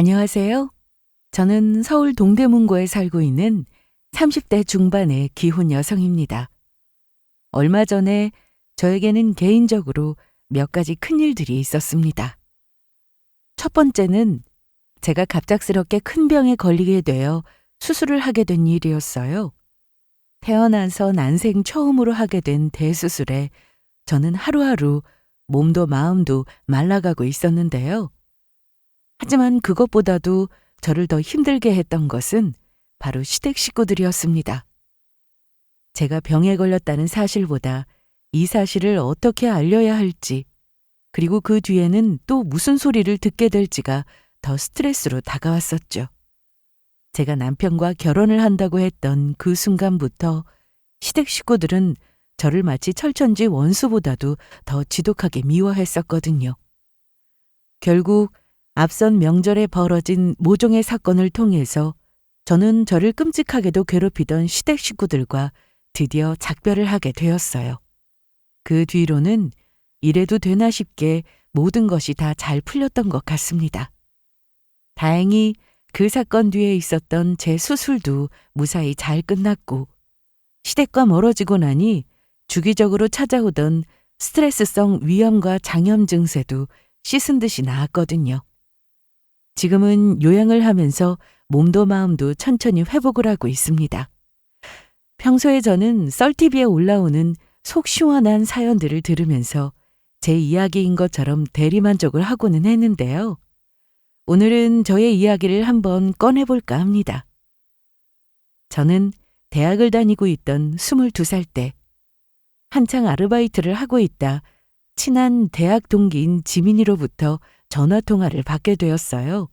안녕하세요. 저는 서울 동대문구에 살고 있는 30대 중반의 기혼 여성입니다. 얼마 전에 저에게는 개인적으로 몇 가지 큰일들이 있었습니다. 첫 번째는 제가 갑작스럽게 큰 병에 걸리게 되어 수술을 하게 된 일이었어요. 태어나서 난생 처음으로 하게 된 대수술에 저는 하루하루 몸도 마음도 말라가고 있었는데요. 하지만 그것보다도 저를 더 힘들게 했던 것은 바로 시댁 식구들이었습니다. 제가 병에 걸렸다는 사실보다 이 사실을 어떻게 알려야 할지, 그리고 그 뒤에는 또 무슨 소리를 듣게 될지가 더 스트레스로 다가왔었죠. 제가 남편과 결혼을 한다고 했던 그 순간부터 시댁 식구들은 저를 마치 철천지 원수보다도 더 지독하게 미워했었거든요. 결국 앞선 명절에 벌어진 모종의 사건을 통해서 저는 저를 끔찍하게도 괴롭히던 시댁 식구들과 드디어 작별을 하게 되었어요. 그 뒤로는 이래도 되나 싶게 모든 것이 다 잘 풀렸던 것 같습니다. 다행히 그 사건 뒤에 있었던 제 수술도 무사히 잘 끝났고, 시댁과 멀어지고 나니 주기적으로 찾아오던 스트레스성 위염과 장염 증세도 씻은 듯이 나았거든요. 지금은 요양을 하면서 몸도 마음도 천천히 회복을 하고 있습니다. 평소에 저는 썰TV에 올라오는 속 시원한 사연들을 들으면서 제 이야기인 것처럼 대리만족을 하고는 했는데요. 오늘은 저의 이야기를 한번 꺼내볼까 합니다. 저는 대학을 다니고 있던 22살 때 한창 아르바이트를 하고 있다 친한 대학 동기인 지민이로부터 전화통화를 받게 되었어요.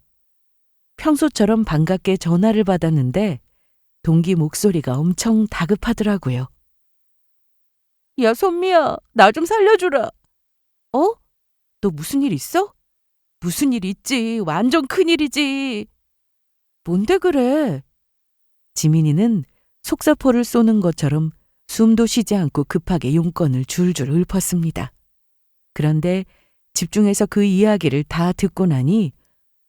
평소처럼 반갑게 전화를 받았는데 동기 목소리가 엄청 다급하더라고요. 야, 선미야, 나 좀 살려주라. 어? 너 무슨 일 있어? 무슨 일 있지? 완전 큰일이지. 뭔데 그래? 지민이는 속사포를 쏘는 것처럼 숨도 쉬지 않고 급하게 용건을 줄줄 읊었습니다. 그런데 집중해서 그 이야기를 다 듣고 나니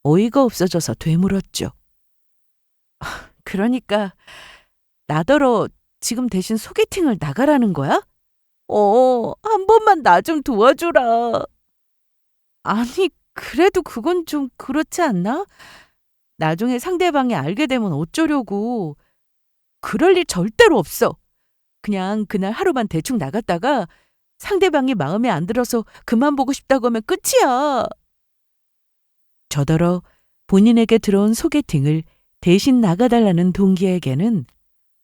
어이가 없어져서 되물었죠. 그러니까 나더러 지금 대신 소개팅을 나가라는 거야? 한 번만 나 좀 도와줘라. 아니, 그래도 그건 좀 그렇지 않나? 나중에 상대방이 알게 되면 어쩌려고. 그럴 일 절대로 없어. 그냥 그날 하루만 대충 나갔다가 상대방이 마음에 안 들어서 그만 보고 싶다고 하면 끝이야. 저더러 본인에게 들어온 소개팅을 대신 나가달라는 동기에게는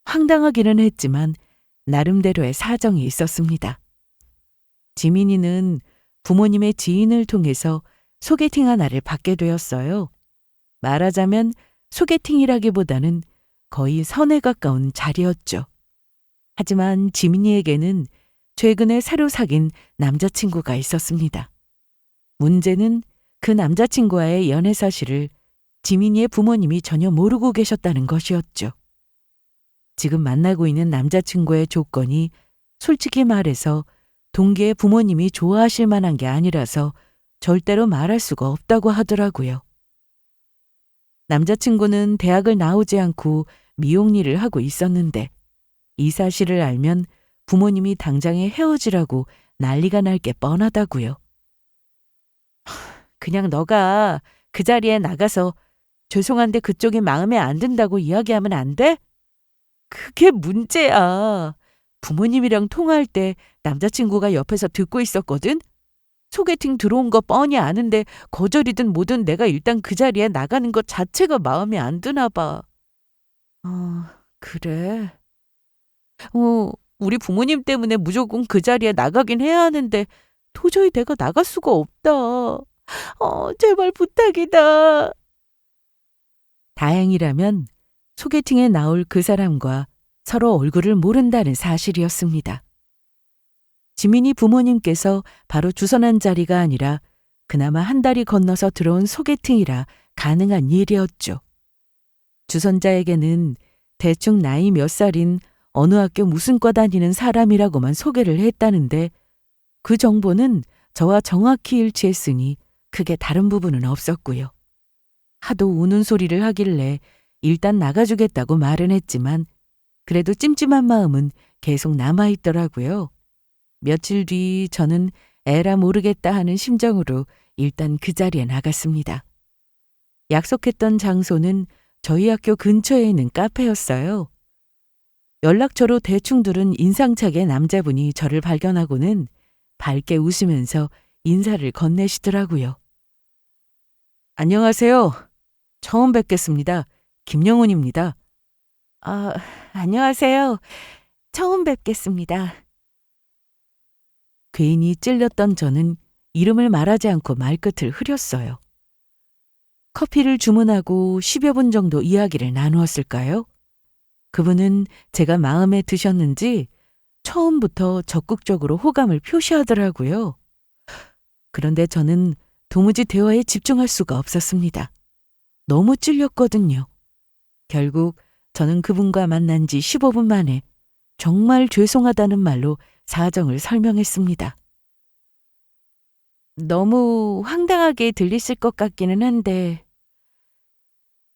황당하기는 했지만 나름대로의 사정이 있었습니다. 지민이는 부모님의 지인을 통해서 소개팅 하나를 받게 되었어요. 말하자면 소개팅이라기보다는 거의 선에 가까운 자리였죠. 하지만 지민이에게는 최근에 새로 사귄 남자친구가 있었습니다. 문제는 그 남자친구와의 연애 사실을 지민이의 부모님이 전혀 모르고 계셨다는 것이었죠. 지금 만나고 있는 남자친구의 조건이 솔직히 말해서 동기의 부모님이 좋아하실 만한 게 아니라서 절대로 말할 수가 없다고 하더라고요. 남자친구는 대학을 나오지 않고 미용 일을 하고 있었는데 이 사실을 알면 부모님이 당장에 헤어지라고 난리가 날 게 뻔하다고요. 그냥 너가 그 자리에 나가서 죄송한데 그쪽이 마음에 안 든다고 이야기하면 안 돼? 그게 문제야. 부모님이랑 통화할 때 남자친구가 옆에서 듣고 있었거든? 소개팅 들어온 거 뻔히 아는데 거절이든 뭐든 내가 일단 그 자리에 나가는 것 자체가 마음에 안 드나 봐. 그래. 우리 부모님 때문에 무조건 그 자리에 나가긴 해야 하는데 도저히 내가 나갈 수가 없다. 제발 부탁이다. 다행이라면 소개팅에 나올 그 사람과 서로 얼굴을 모른다는 사실이었습니다. 지민이 부모님께서 바로 주선한 자리가 아니라 그나마 한 달이 건너서 들어온 소개팅이라 가능한 일이었죠. 주선자에게는 대충 나이 몇 살인 어느 학교 무슨 과 다니는 사람이라고만 소개를 했다는데 그 정보는 저와 정확히 일치했으니 크게 다른 부분은 없었고요. 하도 우는 소리를 하길래 일단 나가주겠다고 말은 했지만 그래도 찜찜한 마음은 계속 남아있더라고요. 며칠 뒤 저는 에라 모르겠다 하는 심정으로 일단 그 자리에 나갔습니다. 약속했던 장소는 저희 학교 근처에 있는 카페였어요. 연락처로 대충 들은 인상착의 남자분이 저를 발견하고는 밝게 웃으면서 인사를 건네시더라고요. 안녕하세요. 처음 뵙겠습니다. 김영훈입니다. 아, 안녕하세요. 처음 뵙겠습니다. 괜히 찔렸던 저는 이름을 말하지 않고 말끝을 흐렸어요. 커피를 주문하고 10여 분 정도 이야기를 나누었을까요? 그분은 제가 마음에 드셨는지 처음부터 적극적으로 호감을 표시하더라고요. 그런데 저는 도무지 대화에 집중할 수가 없었습니다. 너무 찔렸거든요. 결국 저는 그분과 만난 지 15분 만에 정말 죄송하다는 말로 사정을 설명했습니다. 너무 황당하게 들리실 것 같기는 한데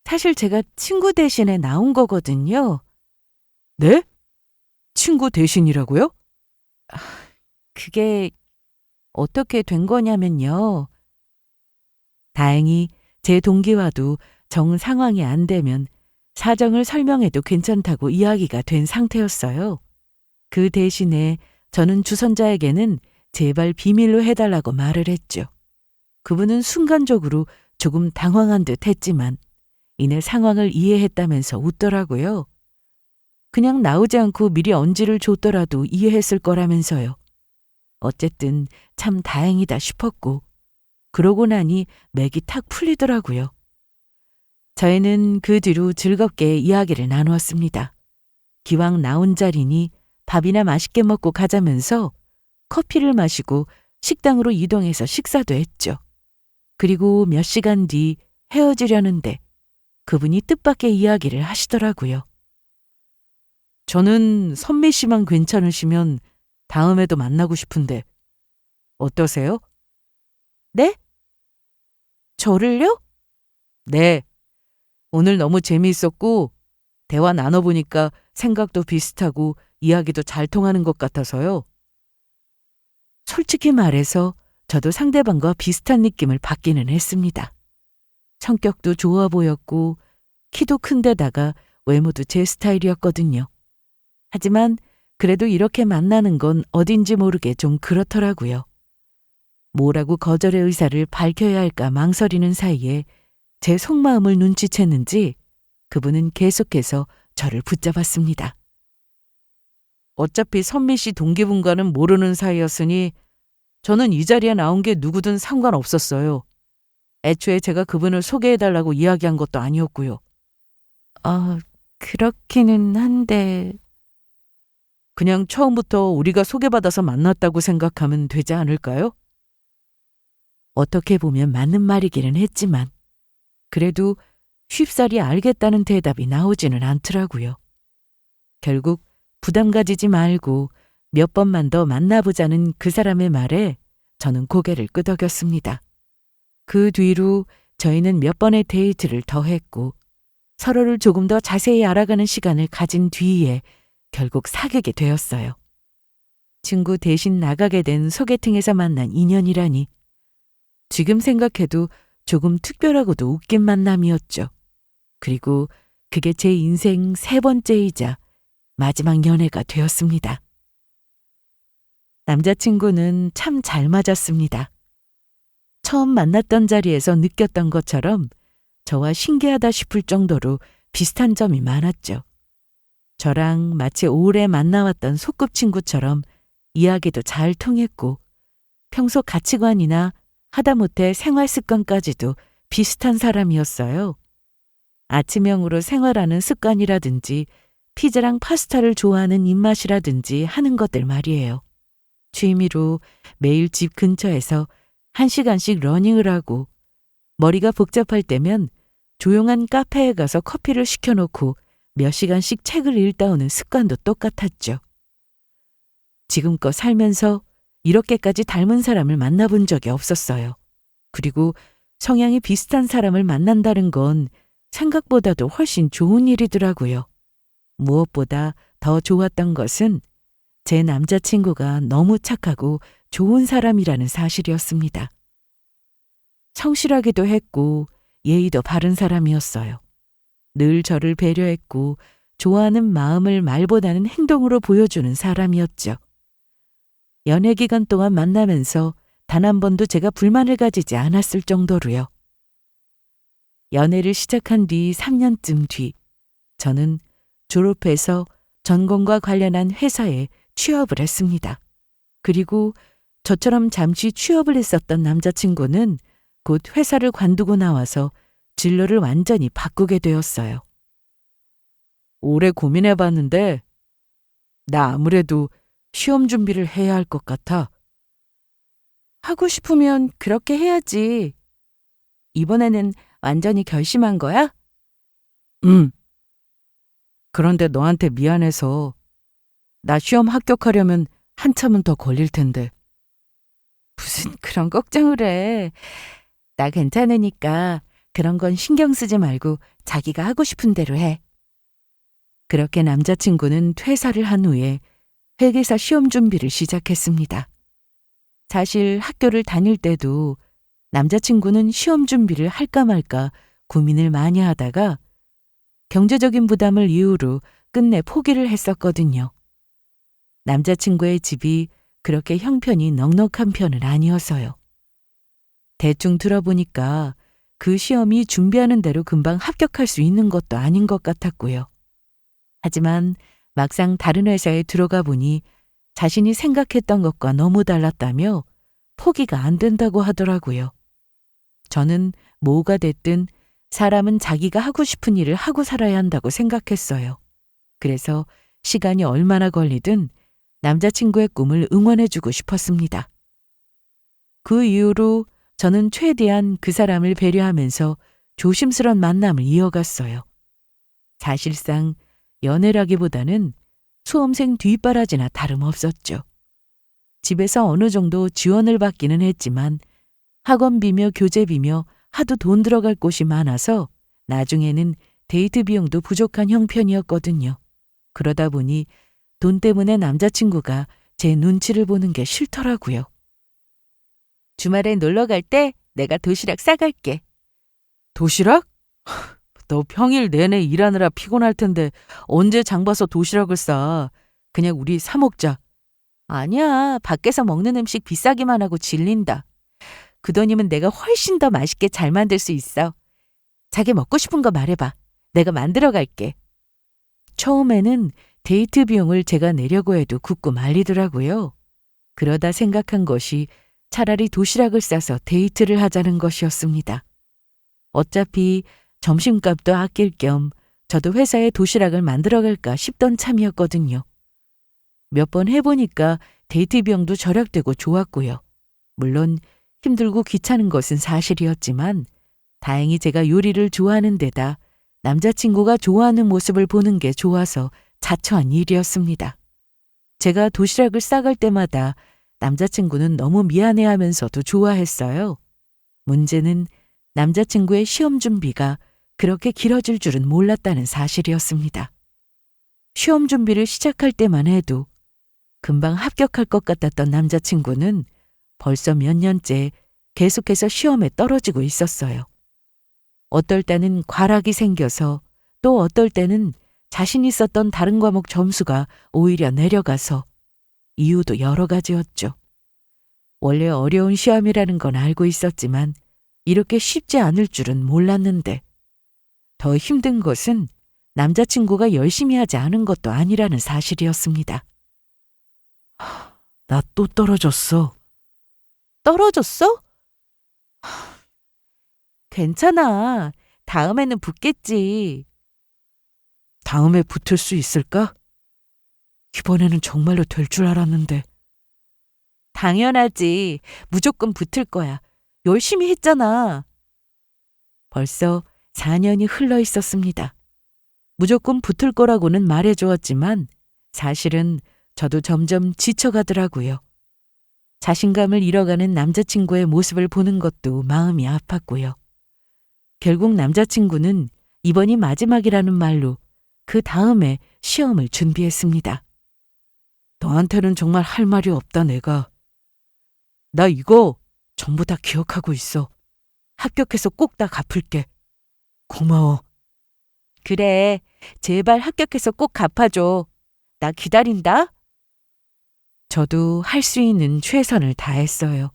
사실 제가 친구 대신에 나온 거거든요. 네? 친구 대신이라고요? 그게 어떻게 된 거냐면요. 다행히 제 동기와도 정 상황이 안 되면 사정을 설명해도 괜찮다고 이야기가 된 상태였어요. 그 대신에 저는 주선자에게는 제발 비밀로 해달라고 말을 했죠. 그분은 순간적으로 조금 당황한 듯 했지만 이내 상황을 이해했다면서 웃더라고요. 그냥 나오지 않고 미리 언지를 줬더라도 이해했을 거라면서요. 어쨌든 참 다행이다 싶었고 그러고 나니 맥이 탁 풀리더라고요. 저희는 그 뒤로 즐겁게 이야기를 나누었습니다. 기왕 나온 자리니 밥이나 맛있게 먹고 가자면서 커피를 마시고 식당으로 이동해서 식사도 했죠. 그리고 몇 시간 뒤 헤어지려는데 그분이 뜻밖의 이야기를 하시더라고요. 저는 선미 씨만 괜찮으시면 다음에도 만나고 싶은데 어떠세요? 네? 저를요? 네. 오늘 너무 재미있었고 대화 나눠보니까 생각도 비슷하고 이야기도 잘 통하는 것 같아서요. 솔직히 말해서 저도 상대방과 비슷한 느낌을 받기는 했습니다. 성격도 좋아 보였고 키도 큰 데다가 외모도 제 스타일이었거든요. 하지만 그래도 이렇게 만나는 건 어딘지 모르게 좀 그렇더라고요. 뭐라고 거절의 의사를 밝혀야 할까 망설이는 사이에 제 속마음을 눈치챘는지 그분은 계속해서 저를 붙잡았습니다. 어차피 선미 씨 동기분과는 모르는 사이였으니 저는 이 자리에 나온 게 누구든 상관없었어요. 애초에 제가 그분을 소개해달라고 이야기한 것도 아니었고요. 그렇기는 한데... 그냥 처음부터 우리가 소개받아서 만났다고 생각하면 되지 않을까요? 어떻게 보면 맞는 말이기는 했지만 그래도 쉽사리 알겠다는 대답이 나오지는 않더라고요. 결국 부담 가지지 말고 몇 번만 더 만나보자는 그 사람의 말에 저는 고개를 끄덕였습니다. 그 뒤로 저희는 몇 번의 데이트를 더 했고 서로를 조금 더 자세히 알아가는 시간을 가진 뒤에 결국 사귀게 되었어요. 친구 대신 나가게 된 소개팅에서 만난 인연이라니 지금 생각해도 조금 특별하고도 웃긴 만남이었죠. 그리고 그게 제 인생 3번째이자 마지막 연애가 되었습니다. 남자친구는 참 잘 맞았습니다. 처음 만났던 자리에서 느꼈던 것처럼 저와 신기하다 싶을 정도로 비슷한 점이 많았죠. 저랑 마치 오래 만나왔던 소꿉친구처럼 이야기도 잘 통했고 평소 가치관이나 하다못해 생활 습관까지도 비슷한 사람이었어요. 아침형으로 생활하는 습관이라든지 피자랑 파스타를 좋아하는 입맛이라든지 하는 것들 말이에요. 취미로 매일 집 근처에서 1시간씩 러닝을 하고 머리가 복잡할 때면 조용한 카페에 가서 커피를 시켜놓고 몇 시간씩 책을 읽다 오는 습관도 똑같았죠. 지금껏 살면서 이렇게까지 닮은 사람을 만나본 적이 없었어요. 그리고 성향이 비슷한 사람을 만난다는 건 생각보다도 훨씬 좋은 일이더라고요. 무엇보다 더 좋았던 것은 제 남자친구가 너무 착하고 좋은 사람이라는 사실이었습니다. 성실하기도 했고 예의도 바른 사람이었어요. 늘 저를 배려했고 좋아하는 마음을 말보다는 행동으로 보여주는 사람이었죠. 연애 기간 동안 만나면서 단 한 번도 제가 불만을 가지지 않았을 정도로요. 연애를 시작한 뒤 3년쯤 뒤, 저는 졸업해서 전공과 관련한 회사에 취업을 했습니다. 그리고 저처럼 잠시 취업을 했었던 남자친구는 곧 회사를 관두고 나와서 진로를 완전히 바꾸게 되었어요. 오래 고민해봤는데 나 아무래도 시험 준비를 해야 할 것 같아. 하고 싶으면 그렇게 해야지. 이번에는 완전히 결심한 거야? 응. 그런데 너한테 미안해서 나 시험 합격하려면 한참은 더 걸릴 텐데. 무슨 그런 걱정을 해. 나 괜찮으니까 그런 건 신경 쓰지 말고 자기가 하고 싶은 대로 해. 그렇게 남자친구는 퇴사를 한 후에 회계사 시험 준비를 시작했습니다. 사실 학교를 다닐 때도 남자친구는 시험 준비를 할까 말까 고민을 많이 하다가 경제적인 부담을 이유로 끝내 포기를 했었거든요. 남자친구의 집이 그렇게 형편이 넉넉한 편은 아니어서요. 대충 들어보니까 그 시험이 준비하는 대로 금방 합격할 수 있는 것도 아닌 것 같았고요. 하지만 막상 다른 회사에 들어가 보니 자신이 생각했던 것과 너무 달랐다며 포기가 안 된다고 하더라고요. 저는 뭐가 됐든 사람은 자기가 하고 싶은 일을 하고 살아야 한다고 생각했어요. 그래서 시간이 얼마나 걸리든 남자친구의 꿈을 응원해주고 싶었습니다. 그 이후로 저는 최대한 그 사람을 배려하면서 조심스런 만남을 이어갔어요. 사실상 연애라기보다는 수험생 뒷바라지나 다름없었죠. 집에서 어느 정도 지원을 받기는 했지만 학원비며 교재비며 하도 돈 들어갈 곳이 많아서 나중에는 데이트 비용도 부족한 형편이었거든요. 그러다 보니 돈 때문에 남자친구가 제 눈치를 보는 게 싫더라고요. 주말에 놀러 갈 때 내가 도시락 싸갈게. 도시락? 너 평일 내내 일하느라 피곤할 텐데 언제 장 봐서 도시락을 싸. 그냥 우리 사 먹자. 아니야. 밖에서 먹는 음식 비싸기만 하고 질린다. 그 돈이면 내가 훨씬 더 맛있게 잘 만들 수 있어. 자기 먹고 싶은 거 말해봐. 내가 만들어 갈게. 처음에는 데이트 비용을 제가 내려고 해도 굳고 말리더라고요. 그러다 생각한 것이 차라리 도시락을 싸서 데이트를 하자는 것이었습니다. 어차피 점심값도 아낄 겸 저도 회사에 도시락을 만들어 갈까 싶던 참이었거든요. 몇 번 해보니까 데이트 비용도 절약되고 좋았고요. 물론 힘들고 귀찮은 것은 사실이었지만 다행히 제가 요리를 좋아하는 데다 남자친구가 좋아하는 모습을 보는 게 좋아서 자처한 일이었습니다. 제가 도시락을 싸갈 때마다 남자친구는 너무 미안해하면서도 좋아했어요. 문제는 남자친구의 시험 준비가 그렇게 길어질 줄은 몰랐다는 사실이었습니다. 시험 준비를 시작할 때만 해도 금방 합격할 것 같았던 남자친구는 벌써 몇 년째 계속해서 시험에 떨어지고 있었어요. 어떨 때는 과락이 생겨서 또 어떨 때는 자신 있었던 다른 과목 점수가 오히려 내려가서 이유도 여러 가지였죠. 원래 어려운 시험이라는 건 알고 있었지만 이렇게 쉽지 않을 줄은 몰랐는데 더 힘든 것은 남자친구가 열심히 하지 않은 것도 아니라는 사실이었습니다. 나 또 떨어졌어. 떨어졌어? 괜찮아. 다음에는 붙겠지. 다음에 붙을 수 있을까? 이번에는 정말로 될 줄 알았는데. 당연하지. 무조건 붙을 거야. 열심히 했잖아. 벌써 4년이 흘러 있었습니다. 무조건 붙을 거라고는 말해주었지만 사실은 저도 점점 지쳐가더라고요. 자신감을 잃어가는 남자친구의 모습을 보는 것도 마음이 아팠고요. 결국 남자친구는 이번이 마지막이라는 말로 그 다음에 시험을 준비했습니다. 너한테는 정말 할 말이 없다, 내가. 나 이거 전부 다 기억하고 있어. 합격해서 꼭 다 갚을게. 고마워. 그래, 제발 합격해서 꼭 갚아줘. 나 기다린다. 저도 할 수 있는 최선을 다했어요.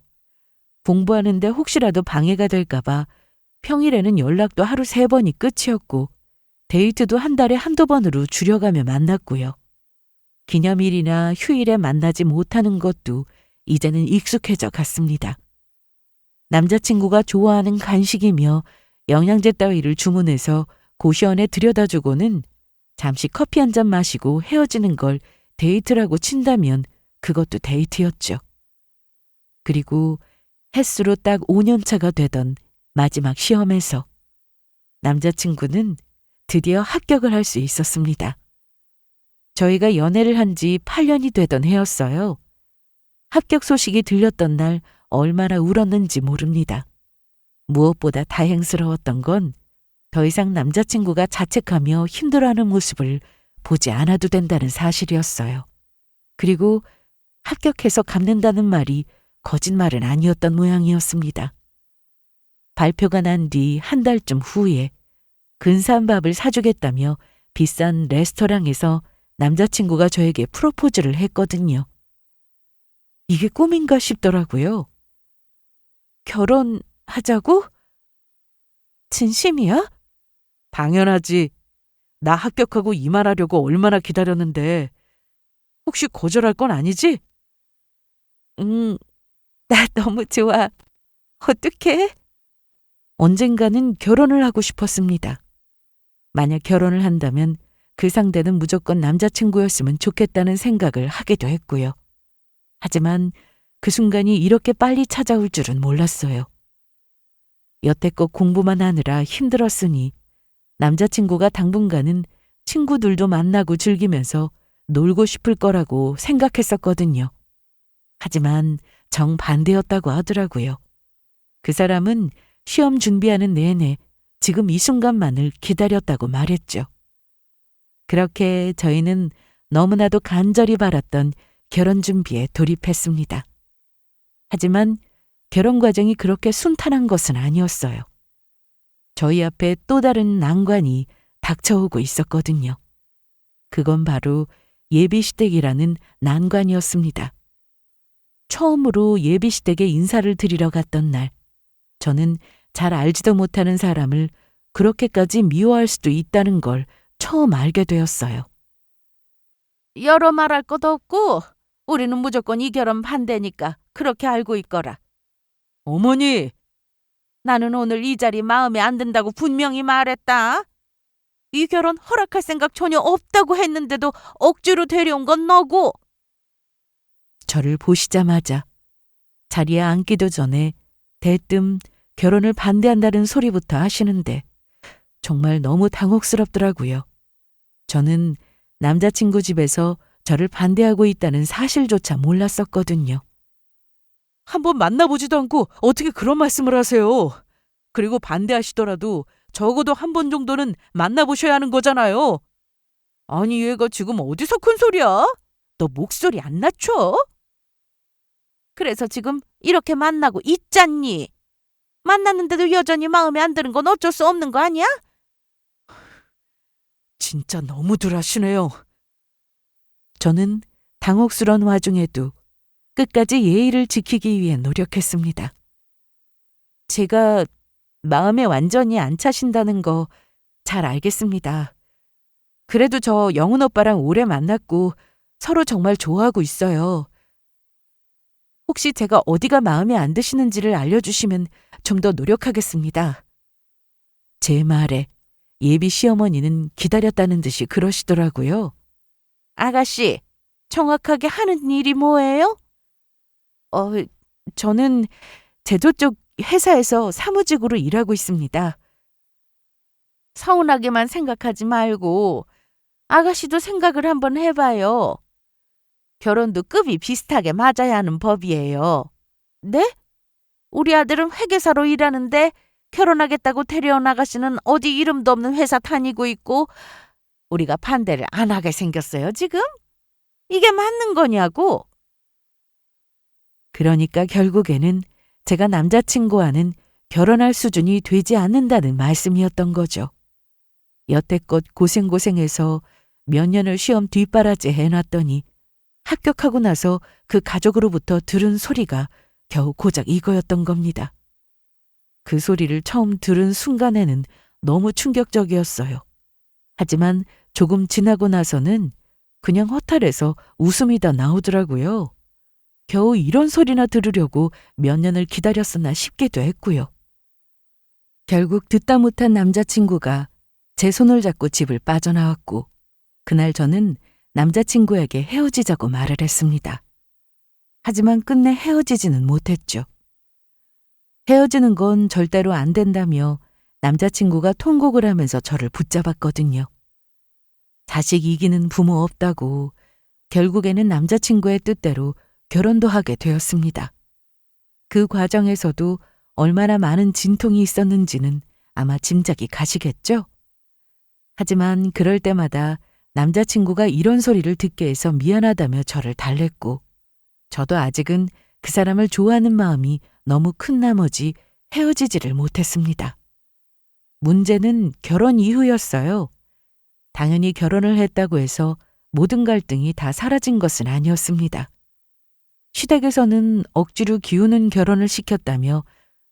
공부하는데 혹시라도 방해가 될까봐 평일에는 연락도 하루 3번이 끝이었고 데이트도 한 달에 한두 번으로 줄여가며 만났고요. 기념일이나 휴일에 만나지 못하는 것도 이제는 익숙해져 갔습니다. 남자친구가 좋아하는 간식이며 영양제 따위를 주문해서 고시원에 들여다주고는 잠시 커피 한 잔 마시고 헤어지는 걸 데이트라고 친다면 그것도 데이트였죠. 그리고 햇수로 딱 5년 차가 되던 마지막 시험에서 남자친구는 드디어 합격을 할 수 있었습니다. 저희가 연애를 한 지 8년이 되던 해였어요. 합격 소식이 들렸던 날 얼마나 울었는지 모릅니다. 무엇보다 다행스러웠던 건 더 이상 남자친구가 자책하며 힘들어하는 모습을 보지 않아도 된다는 사실이었어요. 그리고 합격해서 갚는다는 말이 거짓말은 아니었던 모양이었습니다. 발표가 난 뒤 한 달쯤 후에 근사한 밥을 사주겠다며 비싼 레스토랑에서 남자친구가 저에게 프로포즈를 했거든요. 이게 꿈인가 싶더라고요. 결혼하자고? 진심이야? 당연하지. 나 합격하고 이 말하려고 얼마나 기다렸는데 혹시 거절할 건 아니지? 나 너무 좋아. 어떡해? 언젠가는 결혼을 하고 싶었습니다. 만약 결혼을 한다면 그 상대는 무조건 남자친구였으면 좋겠다는 생각을 하기도 했고요. 하지만 그 순간이 이렇게 빨리 찾아올 줄은 몰랐어요. 여태껏 공부만 하느라 힘들었으니 남자친구가 당분간은 친구들도 만나고 즐기면서 놀고 싶을 거라고 생각했었거든요. 하지만 정반대였다고 하더라고요. 그 사람은 시험 준비하는 내내 지금 이 순간만을 기다렸다고 말했죠. 그렇게 저희는 너무나도 간절히 바랐던 결혼 준비에 돌입했습니다. 하지만 결혼 과정이 그렇게 순탄한 것은 아니었어요. 저희 앞에 또 다른 난관이 닥쳐오고 있었거든요. 그건 바로 예비시댁이라는 난관이었습니다. 처음으로 예비시댁에 인사를 드리러 갔던 날, 저는 잘 알지도 못하는 사람을 그렇게까지 미워할 수도 있다는 걸 처음 알게 되었어요. 여러 말할 것도 없고 우리는 무조건 이 결혼 반대니까 그렇게 알고 있거라. 어머니! 나는 오늘 이 자리 마음에 안 든다고 분명히 말했다. 이 결혼 허락할 생각 전혀 없다고 했는데도 억지로 데려온 건 너고. 저를 보시자마자 자리에 앉기도 전에 대뜸 결혼을 반대한다는 소리부터 하시는데 정말 너무 당혹스럽더라고요. 저는 남자친구 집에서 저를 반대하고 있다는 사실조차 몰랐었거든요. 한번 만나보지도 않고 어떻게 그런 말씀을 하세요? 그리고 반대하시더라도 적어도 한 번 정도는 만나보셔야 하는 거잖아요. 아니 얘가 지금 어디서 큰 소리야? 너 목소리 안 낮춰? 그래서 지금 이렇게 만나고 있잖니. 만났는데도 여전히 마음에 안 드는 건 어쩔 수 없는 거 아니야? 진짜 너무들 하시네요. 저는 당혹스러운 와중에도 끝까지 예의를 지키기 위해 노력했습니다. 제가 마음에 완전히 안 차신다는 거 잘 알겠습니다. 그래도 저 영훈 오빠랑 오래 만났고 서로 정말 좋아하고 있어요. 혹시 제가 어디가 마음에 안 드시는지를 알려주시면 좀 더 노력하겠습니다. 제 말에 예비 시어머니는 기다렸다는 듯이 그러시더라고요. 아가씨, 정확하게 하는 일이 뭐예요? 저는 제조 쪽 회사에서 사무직으로 일하고 있습니다. 서운하게만 생각하지 말고 아가씨도 생각을 한번 해봐요. 결혼도 급이 비슷하게 맞아야 하는 법이에요. 네? 우리 아들은 회계사로 일하는데 결혼하겠다고 데려온 아가씨는 어디 이름도 없는 회사 다니고 있고 우리가 반대를 안 하게 생겼어요, 지금? 이게 맞는 거냐고? 그러니까 결국에는 제가 남자친구와는 결혼할 수준이 되지 않는다는 말씀이었던 거죠. 여태껏 고생고생해서 몇 년을 시험 뒷바라지 해놨더니 합격하고 나서 그 가족으로부터 들은 소리가 겨우 고작 이거였던 겁니다. 그 소리를 처음 들은 순간에는 너무 충격적이었어요. 하지만 조금 지나고 나서는 그냥 허탈해서 웃음이 다 나오더라고요. 겨우 이런 소리나 들으려고 몇 년을 기다렸었나 싶기도 했고요. 결국 듣다 못한 남자친구가 제 손을 잡고 집을 빠져나왔고 그날 저는 남자친구에게 헤어지자고 말을 했습니다. 하지만 끝내 헤어지지는 못했죠. 헤어지는 건 절대로 안 된다며 남자친구가 통곡을 하면서 저를 붙잡았거든요. 자식 이기는 부모 없다고 결국에는 남자친구의 뜻대로 결혼도 하게 되었습니다. 그 과정에서도 얼마나 많은 진통이 있었는지는 아마 짐작이 가시겠죠? 하지만 그럴 때마다 남자친구가 이런 소리를 듣게 해서 미안하다며 저를 달랬고 저도 아직은 그 사람을 좋아하는 마음이 너무 큰 나머지 헤어지지를 못했습니다. 문제는 결혼 이후였어요. 당연히 결혼을 했다고 해서 모든 갈등이 다 사라진 것은 아니었습니다. 시댁에서는 억지로 기우는 결혼을 시켰다며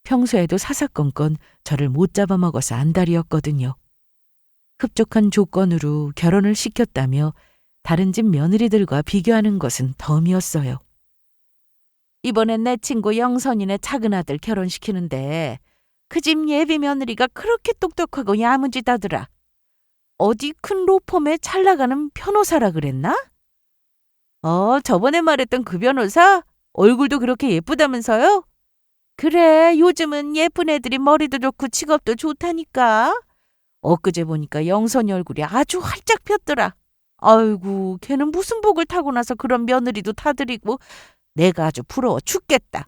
평소에도 사사건건 저를 못 잡아먹어서 안달이었거든요. 흡족한 조건으로 결혼을 시켰다며 다른 집 며느리들과 비교하는 것은 덤이었어요. 이번엔 내 친구 영선이네 작은 아들 결혼시키는데 그 집 예비 며느리가 그렇게 똑똑하고 야무지다더라. 어디 큰 로펌에 잘 나가는 변호사라 그랬나? 저번에 말했던 그 변호사? 얼굴도 그렇게 예쁘다면서요? 그래, 요즘은 예쁜 애들이 머리도 좋고 직업도 좋다니까. 엊그제 보니까 영선이 얼굴이 아주 활짝 폈더라. 아이고, 걔는 무슨 복을 타고 나서 그런 며느리도 타들이고 내가 아주 부러워 죽겠다.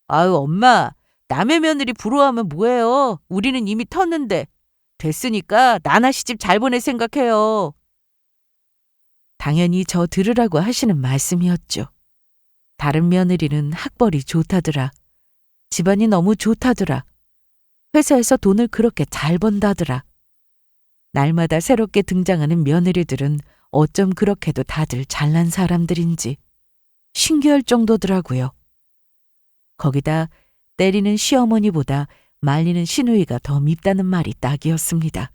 아유, 엄마, 남의 며느리 부러워하면 뭐해요? 우리는 이미 텄는데. 됐으니까 나나 시집 잘 보낼 생각해요. 당연히 저 들으라고 하시는 말씀이었죠. 다른 며느리는 학벌이 좋다더라. 집안이 너무 좋다더라. 회사에서 돈을 그렇게 잘 번다더라. 날마다 새롭게 등장하는 며느리들은 어쩜 그렇게도 다들 잘난 사람들인지 신기할 정도더라고요. 거기다 때리는 시어머니보다 말리는 시누이가 더 밉다는 말이 딱이었습니다.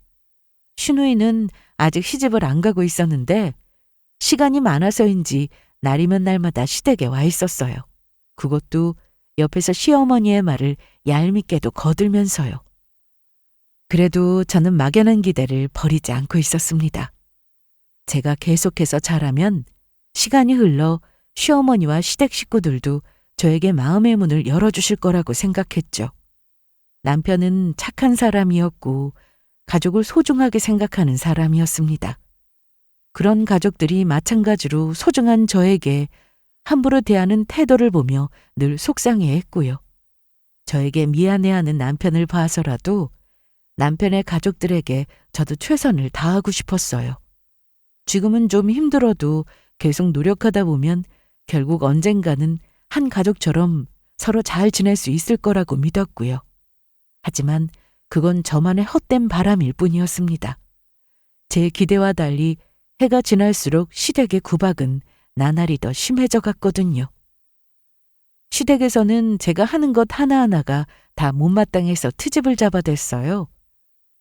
시누이는 아직 시집을 안 가고 있었는데 시간이 많아서인지 날이면 날마다 시댁에 와 있었어요. 그것도 옆에서 시어머니의 말을 얄밉게도 거들면서요. 그래도 저는 막연한 기대를 버리지 않고 있었습니다. 제가 계속해서 잘하면 시간이 흘러 시어머니와 시댁 식구들도 저에게 마음의 문을 열어주실 거라고 생각했죠. 남편은 착한 사람이었고 가족을 소중하게 생각하는 사람이었습니다. 그런 가족들이 마찬가지로 소중한 저에게 함부로 대하는 태도를 보며 늘 속상해했고요. 저에게 미안해하는 남편을 봐서라도 남편의 가족들에게 저도 최선을 다하고 싶었어요. 지금은 좀 힘들어도 계속 노력하다 보면 결국 언젠가는 한 가족처럼 서로 잘 지낼 수 있을 거라고 믿었고요. 하지만 그건 저만의 헛된 바람일 뿐이었습니다. 제 기대와 달리 해가 지날수록 시댁의 구박은 나날이 더 심해져 갔거든요. 시댁에서는 제가 하는 것 하나하나가 다 못마땅해서 트집을 잡아댔어요.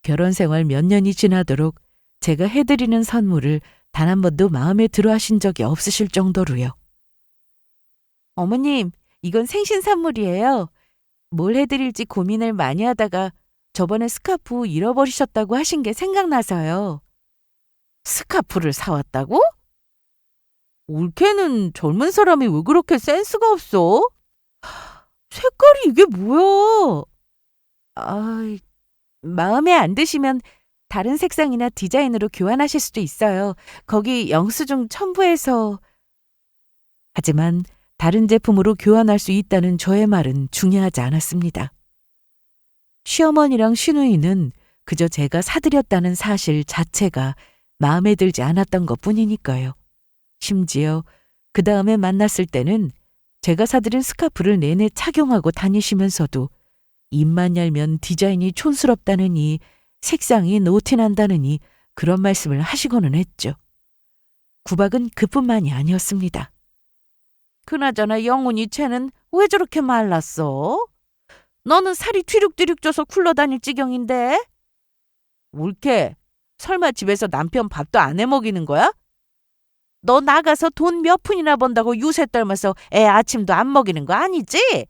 결혼 생활 몇 년이 지나도록 제가 해드리는 선물을 단 한 번도 마음에 들어 하신 적이 없으실 정도로요. 어머님, 이건 생신 선물이에요. 뭘 해드릴지 고민을 많이 하다가 저번에 스카프 잃어버리셨다고 하신 게 생각나서요. 스카프를 사왔다고? 올케는 젊은 사람이 왜 그렇게 센스가 없어? 색깔이 이게 뭐야? 아, 마음에 안 드시면 다른 색상이나 디자인으로 교환하실 수도 있어요. 거기 영수증 첨부해서 하지만 다른 제품으로 교환할 수 있다는 저의 말은 중요하지 않았습니다. 시어머니랑 시누이는 그저 제가 사드렸다는 사실 자체가 마음에 들지 않았던 것 뿐이니까요. 심지어 그 다음에 만났을 때는 제가 사드린 스카프를 내내 착용하고 다니시면서도 입만 열면 디자인이 촌스럽다느니 색상이 노티난다느니 그런 말씀을 하시고는 했죠. 구박은 그뿐만이 아니었습니다. 그나저나 영훈이 쟤는 왜 저렇게 말랐어? 너는 살이 뒤룩뒤룩 쪄서 굴러다닐 지경인데? 울케, 설마 집에서 남편 밥도 안 해먹이는 거야? 너 나가서 돈 몇 푼이나 번다고 유세 떨면서 애 아침도 안 먹이는 거 아니지?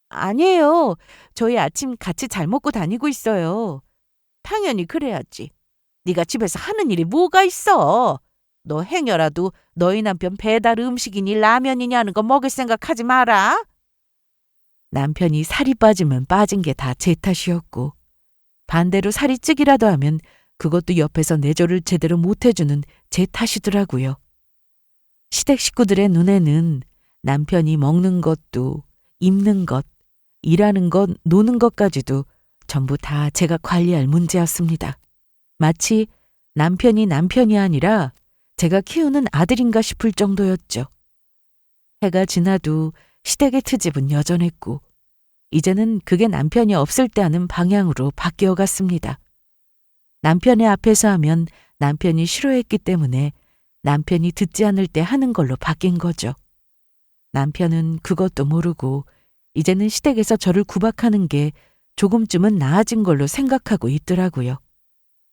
아니에요. 저희 아침 같이 잘 먹고 다니고 있어요. 당연히 그래야지. 네가 집에서 하는 일이 뭐가 있어? 너 행여라도 너희 남편 배달 음식이니 라면이니 하는 거 먹을 생각하지 마라. 남편이 살이 빠지면 빠진 게 다 제 탓이었고 반대로 살이 찌기라도 하면 그것도 옆에서 내조를 제대로 못해주는 제 탓이더라고요. 시댁 식구들의 눈에는 남편이 먹는 것도 입는 것, 일하는 것, 노는 것까지도 전부 다 제가 관리할 문제였습니다. 마치 남편이 아니라 제가 키우는 아들인가 싶을 정도였죠. 해가 지나도 시댁의 트집은 여전했고 이제는 그게 남편이 없을 때 하는 방향으로 바뀌어 갔습니다. 남편의 앞에서 하면 남편이 싫어했기 때문에 남편이 듣지 않을 때 하는 걸로 바뀐 거죠. 남편은 그것도 모르고 이제는 시댁에서 저를 구박하는 게 조금쯤은 나아진 걸로 생각하고 있더라고요.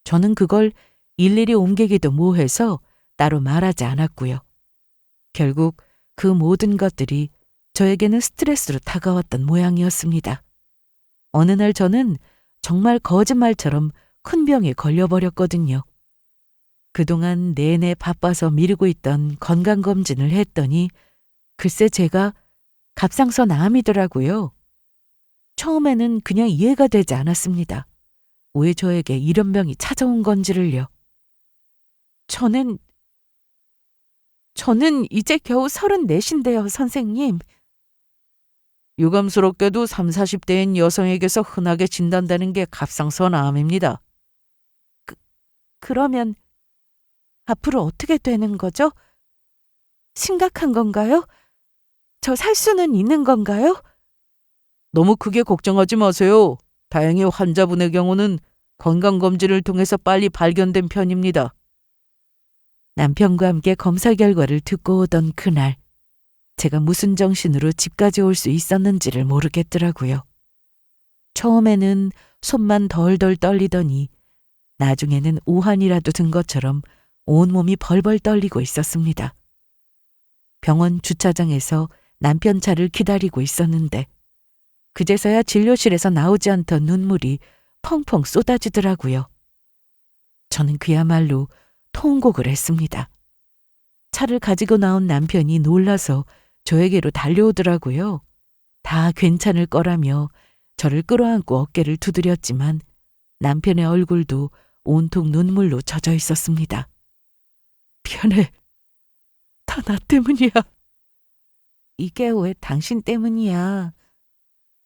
저는 그걸 일일이 옮기기도 뭐해서 따로 말하지 않았고요. 결국 그 모든 것들이 저에게는 스트레스로 다가왔던 모양이었습니다. 어느 날 저는 정말 거짓말처럼 큰 병에 걸려버렸거든요. 그동안 내내 바빠서 미루고 있던 건강검진을 했더니 글쎄 제가 갑상선 암이더라고요. 처음에는 그냥 이해가 되지 않았습니다. 왜 저에게 이런 병이 찾아온 건지를요. 저는 이제 겨우 34인데요, 선생님. 유감스럽게도 30, 40대인 여성에게서 흔하게 진단되는 게 갑상선 암입니다. 그러면 앞으로 어떻게 되는 거죠? 심각한 건가요? 저 살 수는 있는 건가요? 너무 크게 걱정하지 마세요. 다행히 환자분의 경우는 건강검진을 통해서 빨리 발견된 편입니다. 남편과 함께 검사 결과를 듣고 오던 그날, 제가 무슨 정신으로 집까지 올 수 있었는지를 모르겠더라고요. 처음에는 손만 덜덜 떨리더니 나중에는 오한이라도 든 것처럼 온몸이 벌벌 떨리고 있었습니다. 병원 주차장에서 남편 차를 기다리고 있었는데 그제서야 진료실에서 나오지 않던 눈물이 펑펑 쏟아지더라고요. 저는 그야말로 통곡을 했습니다. 차를 가지고 나온 남편이 놀라서 저에게로 달려오더라고요. 다 괜찮을 거라며 저를 끌어안고 어깨를 두드렸지만 남편의 얼굴도 온통 눈물로 젖어 있었습니다. 미안해. 다 나 때문이야. 이게 왜 당신 때문이야.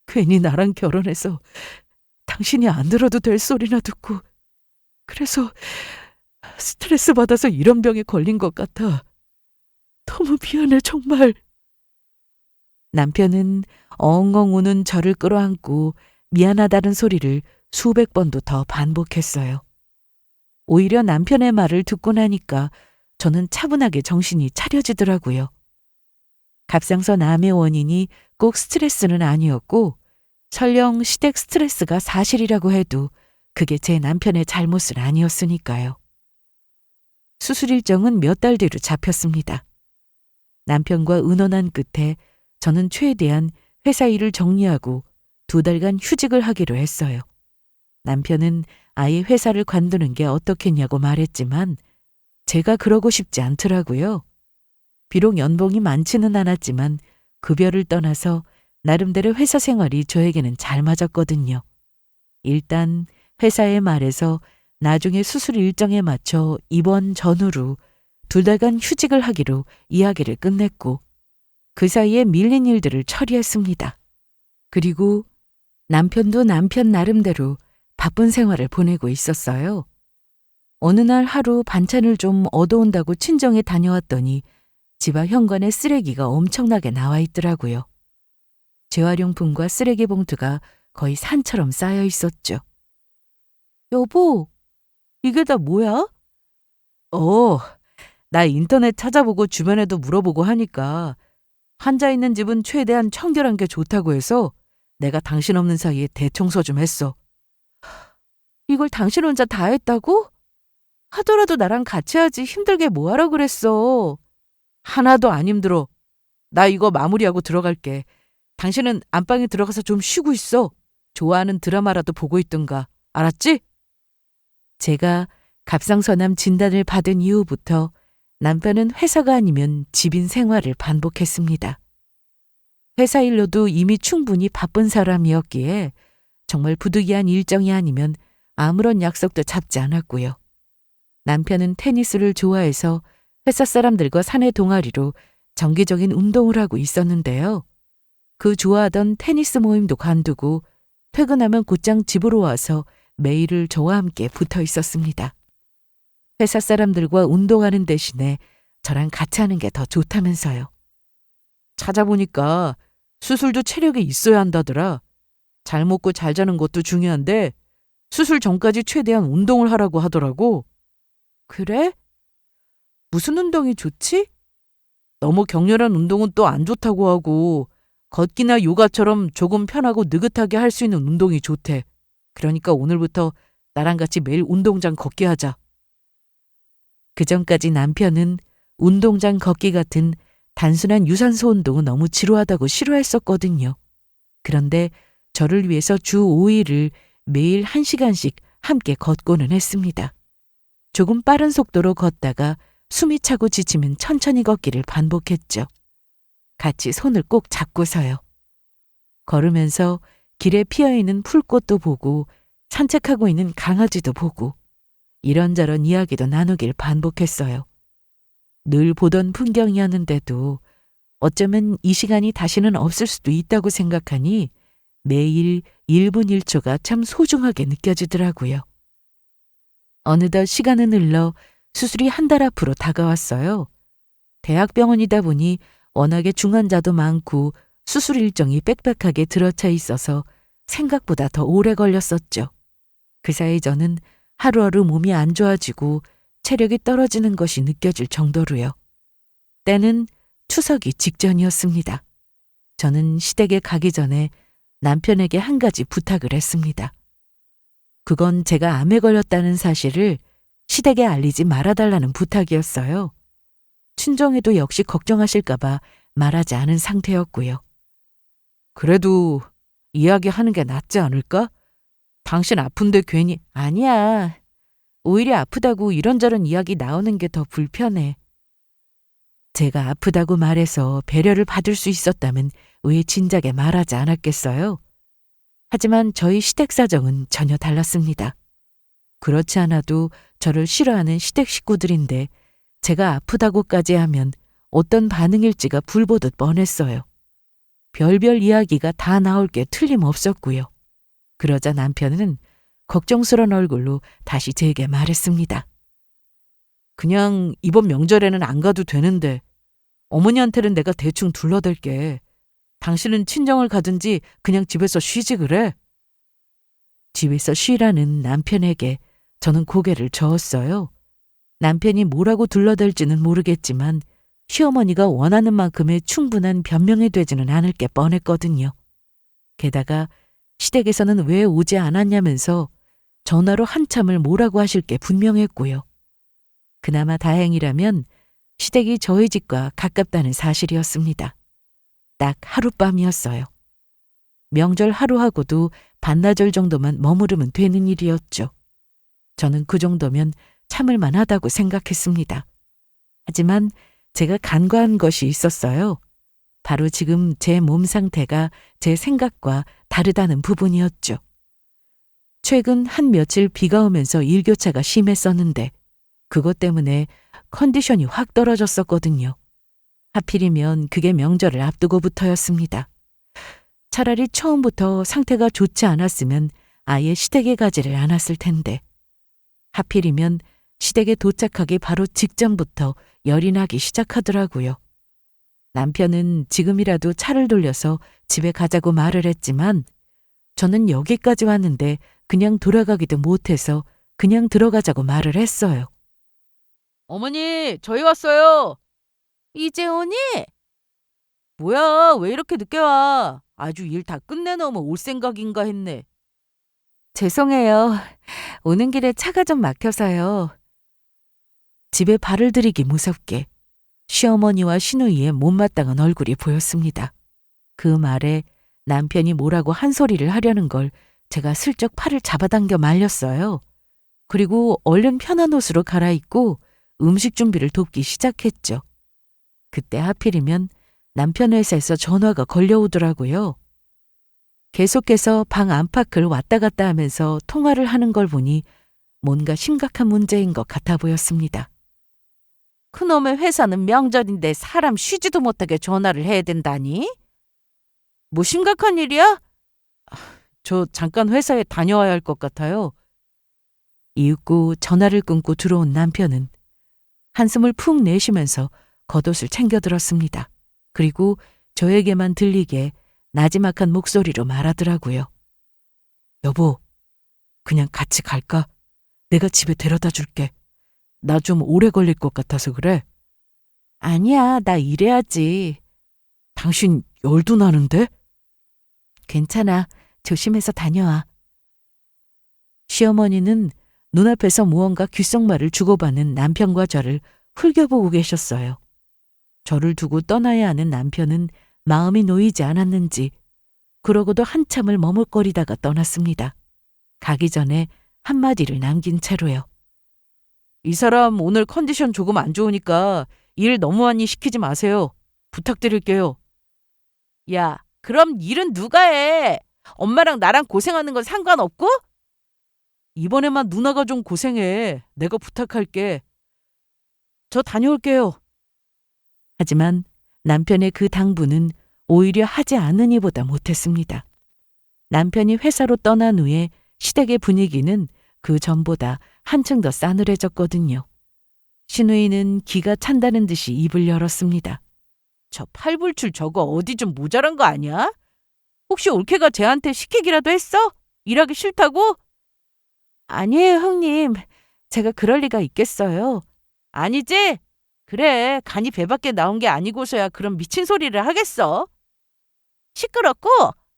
괜히 나랑 결혼해서 당신이 안 들어도 될 소리나 듣고 그래서 스트레스 받아서 이런 병에 걸린 것 같아. 너무 미안해 정말. 남편은 엉엉 우는 저를 끌어안고 미안하다는 소리를 수백 번도 더 반복했어요. 오히려 남편의 말을 듣고 나니까 저는 차분하게 정신이 차려지더라고요. 갑상선 암의 원인이 꼭 스트레스는 아니었고 설령 시댁 스트레스가 사실이라고 해도 그게 제 남편의 잘못은 아니었으니까요. 수술 일정은 몇 달 뒤로 잡혔습니다. 남편과 의논한 끝에 저는 최대한 회사 일을 정리하고 2달간 휴직을 하기로 했어요. 남편은 아예 회사를 관두는 게 어떻겠냐고 말했지만 제가 그러고 싶지 않더라고요. 비록 연봉이 많지는 않았지만 급여를 떠나서 나름대로 회사 생활이 저에게는 잘 맞았거든요. 일단 회사의 말에서 나중에 수술 일정에 맞춰 입원 전후로 2달간 휴직을 하기로 이야기를 끝냈고 그 사이에 밀린 일들을 처리했습니다. 그리고 남편도 남편 나름대로 바쁜 생활을 보내고 있었어요. 어느 날 하루 반찬을 좀 얻어온다고 친정에 다녀왔더니 집 앞 현관에 쓰레기가 엄청나게 나와 있더라고요. 재활용품과 쓰레기 봉투가 거의 산처럼 쌓여 있었죠. 여보, 이게 다 뭐야? 나 인터넷 찾아보고 주변에도 물어보고 하니까 환자 있는 집은 최대한 청결한 게 좋다고 해서 내가 당신 없는 사이에 대청소 좀 했어. 이걸 당신 혼자 다 했다고? 하더라도 나랑 같이 하지 힘들게 뭐하라 그랬어. 하나도 안 힘들어. 나 이거 마무리하고 들어갈게. 당신은 안방에 들어가서 좀 쉬고 있어. 좋아하는 드라마라도 보고 있든가. 알았지? 제가 갑상선암 진단을 받은 이후부터 남편은 회사가 아니면 집인 생활을 반복했습니다. 회사 일로도 이미 충분히 바쁜 사람이었기에 정말 부득이한 일정이 아니면 아무런 약속도 잡지 않았고요. 남편은 테니스를 좋아해서 회사 사람들과 사내 동아리로 정기적인 운동을 하고 있었는데요. 그 좋아하던 테니스 모임도 관두고 퇴근하면 곧장 집으로 와서 매일을 저와 함께 붙어 있었습니다. 회사 사람들과 운동하는 대신에 저랑 같이 하는 게 더 좋다면서요. 찾아보니까 수술도 체력이 있어야 한다더라. 잘 먹고 잘 자는 것도 중요한데 수술 전까지 최대한 운동을 하라고 하더라고. 그래? 무슨 운동이 좋지? 너무 격렬한 운동은 또 안 좋다고 하고 걷기나 요가처럼 조금 편하고 느긋하게 할 수 있는 운동이 좋대. 그러니까 오늘부터 나랑 같이 매일 운동장 걷기 하자. 그전까지 남편은 운동장 걷기 같은 단순한 유산소 운동은 너무 지루하다고 싫어했었거든요. 그런데 저를 위해서 주 5일을 매일 1시간씩 함께 걷고는 했습니다. 조금 빠른 속도로 걷다가 숨이 차고 지치면 천천히 걷기를 반복했죠. 같이 손을 꼭 잡고서요. 걸으면서 길에 피어있는 풀꽃도 보고 산책하고 있는 강아지도 보고 이런저런 이야기도 나누길 반복했어요. 늘 보던 풍경이었는데도 어쩌면 이 시간이 다시는 없을 수도 있다고 생각하니 매일 1분 1초가 참 소중하게 느껴지더라고요. 어느덧 시간은 흘러 수술이 한 달 앞으로 다가왔어요. 대학병원이다 보니 워낙에 중환자도 많고 수술 일정이 빽빽하게 들어차 있어서 생각보다 더 오래 걸렸었죠. 그 사이 저는 하루하루 몸이 안 좋아지고 체력이 떨어지는 것이 느껴질 정도로요. 때는 추석이 직전이었습니다. 저는 시댁에 가기 전에 남편에게 한 가지 부탁을 했습니다. 그건 제가 암에 걸렸다는 사실을 시댁에 알리지 말아달라는 부탁이었어요. 친정에도 역시 걱정하실까봐 말하지 않은 상태였고요. 그래도 이야기하는 게 낫지 않을까? 당신 아픈데 괜히 아니야. 오히려 아프다고 이런저런 이야기 나오는 게 더 불편해. 제가 아프다고 말해서 배려를 받을 수 있었다면 왜 진작에 말하지 않았겠어요? 하지만 저희 시댁 사정은 전혀 달랐습니다. 그렇지 않아도 저를 싫어하는 시댁 식구들인데 제가 아프다고까지 하면 어떤 반응일지가 불보듯 뻔했어요. 별별 이야기가 다 나올 게 틀림없었고요. 그러자 남편은 걱정스러운 얼굴로 다시 제게 말했습니다. 그냥 이번 명절에는 안 가도 되는데 어머니한테는 내가 대충 둘러댈게. 당신은 친정을 가든지 그냥 집에서 쉬지 그래? 집에서 쉬라는 남편에게 저는 고개를 저었어요. 남편이 뭐라고 둘러댈지는 모르겠지만 시어머니가 원하는 만큼의 충분한 변명이 되지는 않을 게 뻔했거든요. 게다가 시댁에서는 왜 오지 않았냐면서 전화로 한참을 뭐라고 하실 게 분명했고요. 그나마 다행이라면 시댁이 저희 집과 가깝다는 사실이었습니다. 딱 하룻밤이었어요. 명절 하루하고도 반나절 정도만 머무르면 되는 일이었죠. 저는 그 정도면 참을만 하다고 생각했습니다. 하지만 제가 간과한 것이 있었어요. 바로 지금 제 몸 상태가 제 생각과 다르다는 부분이었죠. 최근 한 며칠 비가 오면서 일교차가 심했었는데 그것 때문에 컨디션이 확 떨어졌었거든요. 하필이면 그게 명절을 앞두고부터였습니다. 차라리 처음부터 상태가 좋지 않았으면 아예 시댁에 가지를 않았을 텐데. 하필이면 시댁에 도착하기 바로 직전부터 열이 나기 시작하더라고요. 남편은 지금이라도 차를 돌려서 집에 가자고 말을 했지만 저는 여기까지 왔는데 그냥 돌아가기도 못해서 그냥 들어가자고 말을 했어요. 어머니, 저희 왔어요. 이제 오니? 뭐야, 왜 이렇게 늦게 와? 아주 일 다 끝내놓으면 올 생각인가 했네. 죄송해요. 오는 길에 차가 좀 막혀서요. 집에 발을 들이기 무섭게 시어머니와 시누이의 못마땅한 얼굴이 보였습니다. 그 말에 남편이 뭐라고 한 소리를 하려는 걸 제가 슬쩍 팔을 잡아당겨 말렸어요. 그리고 얼른 편한 옷으로 갈아입고 음식 준비를 돕기 시작했죠. 그때 하필이면 남편 회사에서 전화가 걸려오더라고요. 계속해서 방 안팎을 왔다 갔다 하면서 통화를 하는 걸 보니 뭔가 심각한 문제인 것 같아 보였습니다. 그놈의 회사는 명절인데 사람 쉬지도 못하게 전화를 해야 된다니? 뭐 심각한 일이야? 저 잠깐 회사에 다녀와야 할 것 같아요. 이윽고 전화를 끊고 들어온 남편은 한숨을 푹 내쉬면서 겉옷을 챙겨 들었습니다. 그리고 저에게만 들리게 나지막한 목소리로 말하더라고요. 여보, 그냥 같이 갈까? 내가 집에 데려다 줄게. 나 좀 오래 걸릴 것 같아서 그래. 아니야, 나 일해야지. 당신 열도 나는데? 괜찮아, 조심해서 다녀와. 시어머니는 눈앞에서 무언가 귓속말을 주고받는 남편과 저를 흘겨보고 계셨어요. 저를 두고 떠나야 하는 남편은 마음이 놓이지 않았는지 그러고도 한참을 머뭇거리다가 떠났습니다. 가기 전에 한마디를 남긴 채로요. 이 사람 오늘 컨디션 조금 안 좋으니까 일 너무 많이 시키지 마세요. 부탁드릴게요. 야, 그럼 일은 누가 해? 엄마랑 나랑 고생하는 건 상관없고? 이번에만 누나가 좀 고생해. 내가 부탁할게. 저 다녀올게요. 하지만 남편의 그 당부는 오히려 하지 않으니보다 못했습니다. 남편이 회사로 떠난 후에 시댁의 분위기는 그 전보다 한층 더 싸늘해졌거든요. 시누이는 기가 찬다는 듯이 입을 열었습니다. 저 팔불출 저거 어디 좀 모자란 거 아니야? 혹시 올케가 쟤한테 시키기라도 했어? 일하기 싫다고? 아니에요, 형님. 제가 그럴 리가 있겠어요. 아니지? 그래, 간이 배 밖에 나온 게 아니고서야 그런 미친 소리를 하겠어. 시끄럽고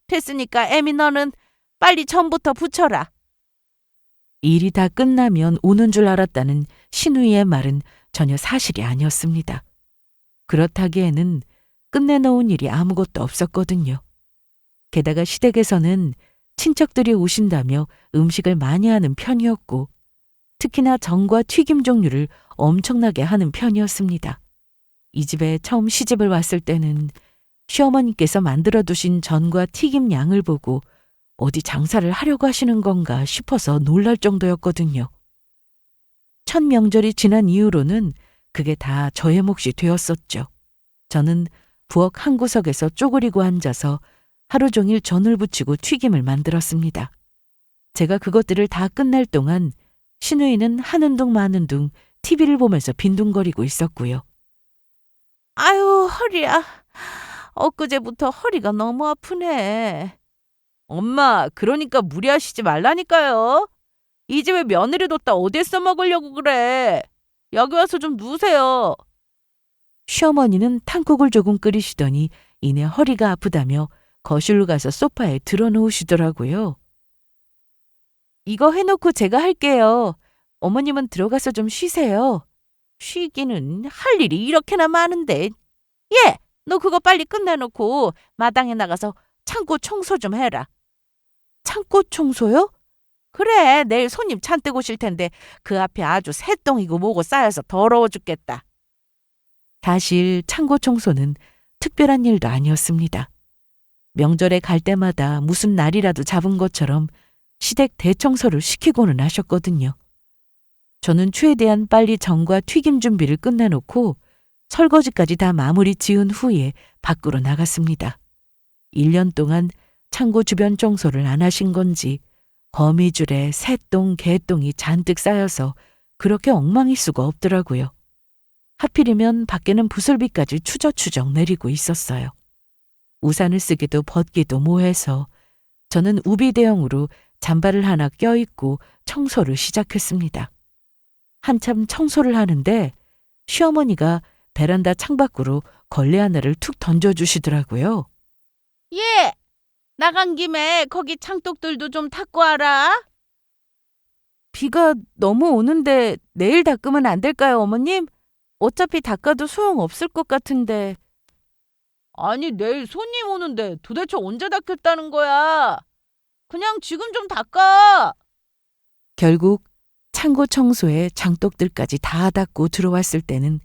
됐으니까 애미 너는 빨리 전부터 붙여라. 일이 다 끝나면 오는 줄 알았다는 시누이의 말은 전혀 사실이 아니었습니다. 그렇다기에는 끝내놓은 일이 아무것도 없었거든요. 게다가 시댁에서는 친척들이 오신다며 음식을 많이 하는 편이었고 특히나 전과 튀김 종류를 엄청나게 하는 편이었습니다. 이 집에 처음 시집을 왔을 때는 시어머니께서 만들어두신 전과 튀김 양을 보고 어디 장사를 하려고 하시는 건가 싶어서 놀랄 정도였거든요. 첫 명절이 지난 이후로는 그게 다 저의 몫이 되었었죠. 저는 부엌 한 구석에서 쪼그리고 앉아서 하루 종일 전을 부치고 튀김을 만들었습니다. 제가 그것들을 다 끝날 동안 시누이는 하는 둥 마는 둥 TV를 보면서 빈둥거리고 있었고요. 아유, 허리야. 엊그제부터 허리가 너무 아프네. 엄마, 그러니까 무리하시지 말라니까요. 이 집에 며느리 뒀다 어디에 써먹으려고 그래. 여기 와서 좀 누우세요. 시어머니는 탕국을 조금 끓이시더니 이내 허리가 아프다며 거실로 가서 소파에 드러누우시더라고요. 이거 해놓고 제가 할게요. 어머님은 들어가서 좀 쉬세요. 쉬기는 할 일이 이렇게나 많은데. 예, 너 그거 빨리 끝내놓고 마당에 나가서 창고 청소 좀 해라. 창고 청소요? 그래, 내일 손님 잔뜩 오실 텐데 그 앞에 아주 새똥이고 뭐고 쌓여서 더러워 죽겠다. 사실 창고 청소는 특별한 일도 아니었습니다. 명절에 갈 때마다 무슨 날이라도 잡은 것처럼 시댁 대청소를 시키고는 하셨거든요. 저는 최대한 빨리 전과 튀김 준비를 끝내놓고 설거지까지 다 마무리 지은 후에 밖으로 나갔습니다. 1년 동안 창고 주변 청소를 안 하신 건지 거미줄에 새똥, 개똥이 잔뜩 쌓여서 그렇게 엉망일 수가 없더라고요. 하필이면 밖에는 부슬비까지 추적추적 내리고 있었어요. 우산을 쓰기도 벗기도 뭐해서 저는 우비 대용으로 잠바를 하나 껴입고 청소를 시작했습니다. 한참 청소를 하는데 시어머니가 베란다 창밖으로 걸레 하나를 툭 던져주시더라고요. 예, 나간 김에 거기 창독들도 좀 닦고 와라. 비가 너무 오는데 내일 닦으면 안 될까요, 어머님? 어차피 닦아도 소용없을 것 같은데. 아니, 내일 손님 오는데 도대체 언제 닦겠다는 거야? 그냥 지금 좀 닦아. 결국 창고 청소에 장독들까지 다 닦고 들어왔을 때는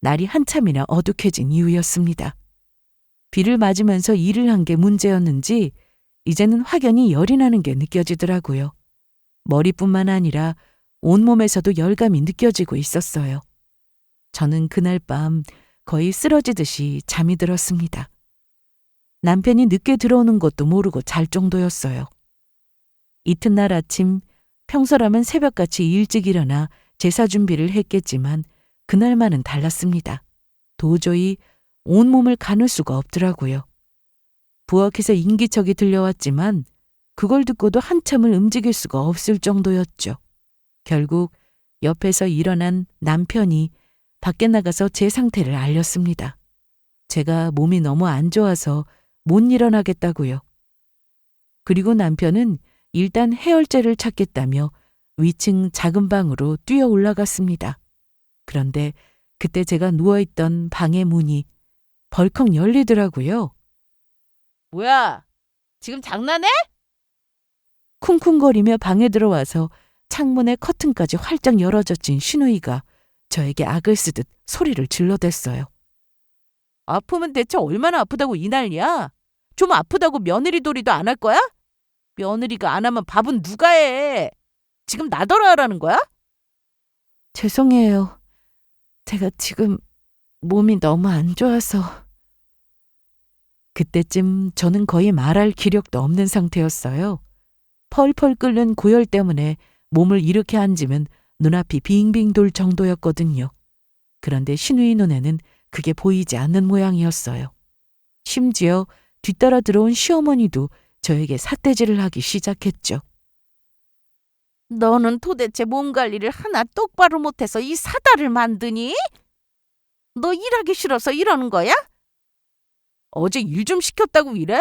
날이 한참이나 어둑해진 이유였습니다. 비를 맞으면서 일을 한 게 문제였는지 이제는 확연히 열이 나는 게 느껴지더라고요. 머리뿐만 아니라 온몸에서도 열감이 느껴지고 있었어요. 저는 그날 밤 거의 쓰러지듯이 잠이 들었습니다. 남편이 늦게 들어오는 것도 모르고 잘 정도였어요. 이튿날 아침 평소라면 새벽같이 일찍 일어나 제사 준비를 했겠지만 그날만은 달랐습니다. 도저히 온몸을 가눌 수가 없더라고요. 부엌에서 인기척이 들려왔지만 그걸 듣고도 한참을 움직일 수가 없을 정도였죠. 결국 옆에서 일어난 남편이 밖에 나가서 제 상태를 알렸습니다. 제가 몸이 너무 안 좋아서 못 일어나겠다고요. 그리고 남편은 일단 해열제를 찾겠다며 위층 작은 방으로 뛰어 올라갔습니다. 그런데 그때 제가 누워있던 방의 문이 벌컥 열리더라고요. 뭐야, 지금 장난해? 쿵쿵거리며 방에 들어와서 창문의 커튼까지 활짝 열어젖힌 시누이가 저에게 악을 쓰듯 소리를 질러댔어요. 아프면 대체 얼마나 아프다고 이 난리야? 좀 아프다고 며느리 도리도 안 할 거야? 며느리가 안 하면 밥은 누가 해? 지금 나더러 하라는 거야? 죄송해요. 제가 지금 몸이 너무 안 좋아서. 그때쯤 저는 거의 말할 기력도 없는 상태였어요. 펄펄 끓는 고열 때문에 몸을 이렇게 앉으면 눈앞이 빙빙 돌 정도였거든요. 그런데 시누이 눈에는 그게 보이지 않는 모양이었어요. 심지어 뒤따라 들어온 시어머니도 저에게 삿대질을 하기 시작했죠. 너는 도대체 몸 관리를 하나 똑바로 못해서 이 사다를 만드니? 너 일하기 싫어서 이러는 거야? 어제 일 좀 시켰다고 이래?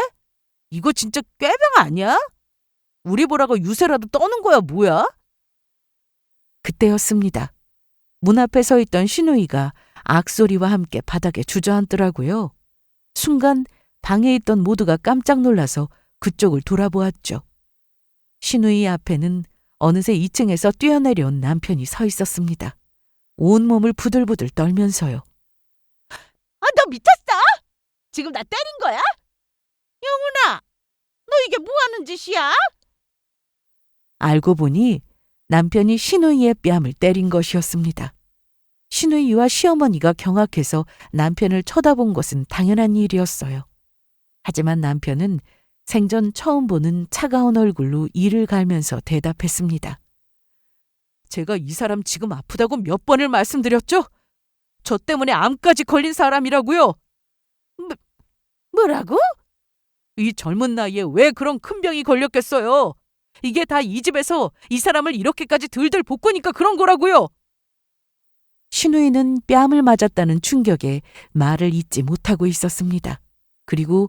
이거 진짜 꾀병 아니야? 우리 보라고 유세라도 떠는 거야 뭐야? 그때였습니다. 문 앞에 서 있던 시누이가 악소리와 함께 바닥에 주저앉더라고요. 순간 방에 있던 모두가 깜짝 놀라서 그쪽을 돌아보았죠. 시누이 앞에는 어느새 2층에서 뛰어내려온 남편이 서 있었습니다. 온몸을 부들부들 떨면서요. 아, 너 미쳤어? 지금 나 때린 거야? 영훈아, 너 이게 뭐 하는 짓이야? 알고 보니 남편이 시누이의 뺨을 때린 것이었습니다. 시누이와 시어머니가 경악해서 남편을 쳐다본 것은 당연한 일이었어요. 하지만 남편은 생전 처음 보는 차가운 얼굴로 이를 갈면서 대답했습니다. 제가 이 사람 지금 아프다고 몇 번을 말씀드렸죠? 저 때문에 암까지 걸린 사람이라고요. 뭐라고? 이 젊은 나이에 왜 그런 큰 병이 걸렸겠어요? 이게 다 이 집에서 이 사람을 이렇게까지 들들 볶으니까 그런 거라고요. 시누이는 뺨을 맞았다는 충격에 말을 잇지 못하고 있었습니다. 그리고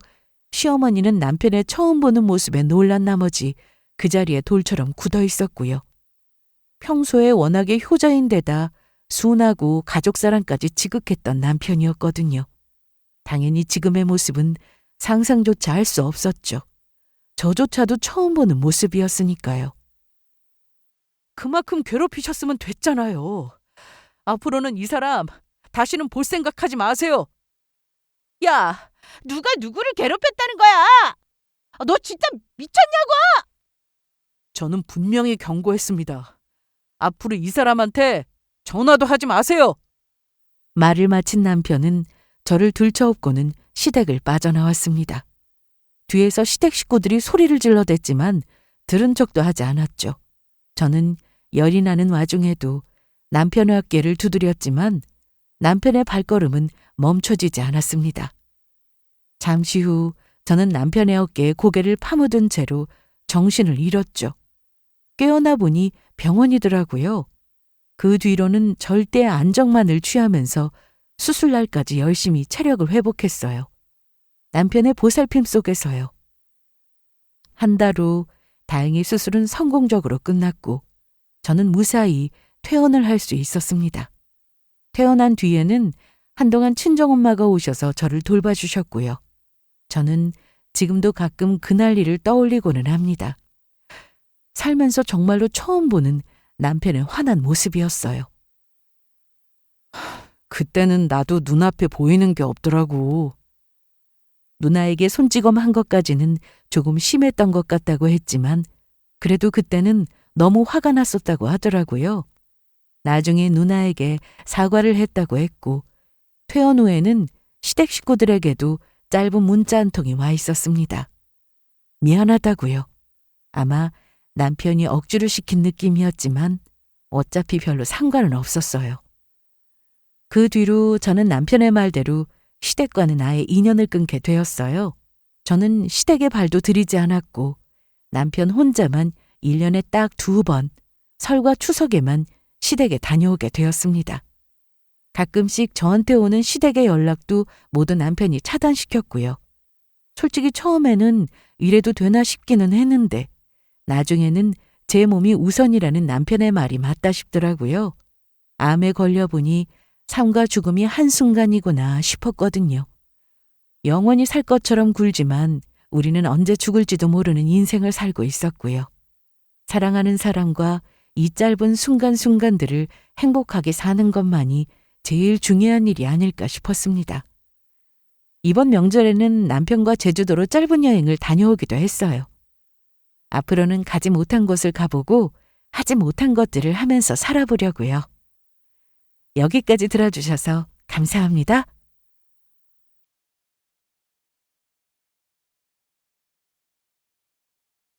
시어머니는 남편의 처음 보는 모습에 놀란 나머지 그 자리에 돌처럼 굳어 있었고요. 평소에 워낙에 효자인데다 순하고 가족사랑까지 지극했던 남편이었거든요. 당연히 지금의 모습은 상상조차 할 수 없었죠. 저조차도 처음 보는 모습이었으니까요. 그만큼 괴롭히셨으면 됐잖아요. 앞으로는 이 사람 다시는 볼 생각하지 마세요. 야, 누가 누구를 괴롭혔다는 거야? 너 진짜 미쳤냐고? 저는 분명히 경고했습니다. 앞으로 이 사람한테 전화도 하지 마세요. 말을 마친 남편은 저를 들쳐업고는 시댁을 빠져나왔습니다. 뒤에서 시댁 식구들이 소리를 질러댔지만 들은 척도 하지 않았죠. 저는 열이 나는 와중에도 남편의 어깨를 두드렸지만 남편의 발걸음은 멈춰지지 않았습니다. 잠시 후 저는 남편의 어깨에 고개를 파묻은 채로 정신을 잃었죠. 깨어나 보니 병원이더라고요. 그 뒤로는 절대 안정만을 취하면서 수술날까지 열심히 체력을 회복했어요. 남편의 보살핌 속에서요. 한 달 후 다행히 수술은 성공적으로 끝났고 저는 무사히 퇴원을 할 수 있었습니다. 퇴원한 뒤에는 한동안 친정엄마가 오셔서 저를 돌봐주셨고요. 저는 지금도 가끔 그날 일을 떠올리고는 합니다. 살면서 정말로 처음 보는 남편의 화난 모습이었어요. 그때는 나도 눈앞에 보이는 게 없더라고. 누나에게 손찌검 한 것까지는 조금 심했던 것 같다고 했지만 그래도 그때는 너무 화가 났었다고 하더라고요. 나중에 누나에게 사과를 했다고 했고 퇴원 후에는 시댁 식구들에게도 짧은 문자 한 통이 와 있었습니다. 미안하다고요. 아마 남편이 억지로 시킨 느낌이었지만 어차피 별로 상관은 없었어요. 그 뒤로 저는 남편의 말대로 시댁과는 아예 인연을 끊게 되었어요. 저는 시댁에 발도 들이지 않았고 남편 혼자만 1년에 딱 2번 설과 추석에만 시댁에 다녀오게 되었습니다. 가끔씩 저한테 오는 시댁의 연락도 모두 남편이 차단시켰고요. 솔직히 처음에는 이래도 되나 싶기는 했는데 나중에는 제 몸이 우선이라는 남편의 말이 맞다 싶더라고요. 암에 걸려보니 삶과 죽음이 한순간이구나 싶었거든요. 영원히 살 것처럼 굴지만 우리는 언제 죽을지도 모르는 인생을 살고 있었고요. 사랑하는 사람과 이 짧은 순간순간들을 행복하게 사는 것만이 제일 중요한 일이 아닐까 싶었습니다. 이번 명절에는 남편과 제주도로 짧은 여행을 다녀오기도 했어요. 앞으로는 가지 못한 곳을 가보고 하지 못한 것들을 하면서 살아보려고요. 여기까지 들어주셔서 감사합니다.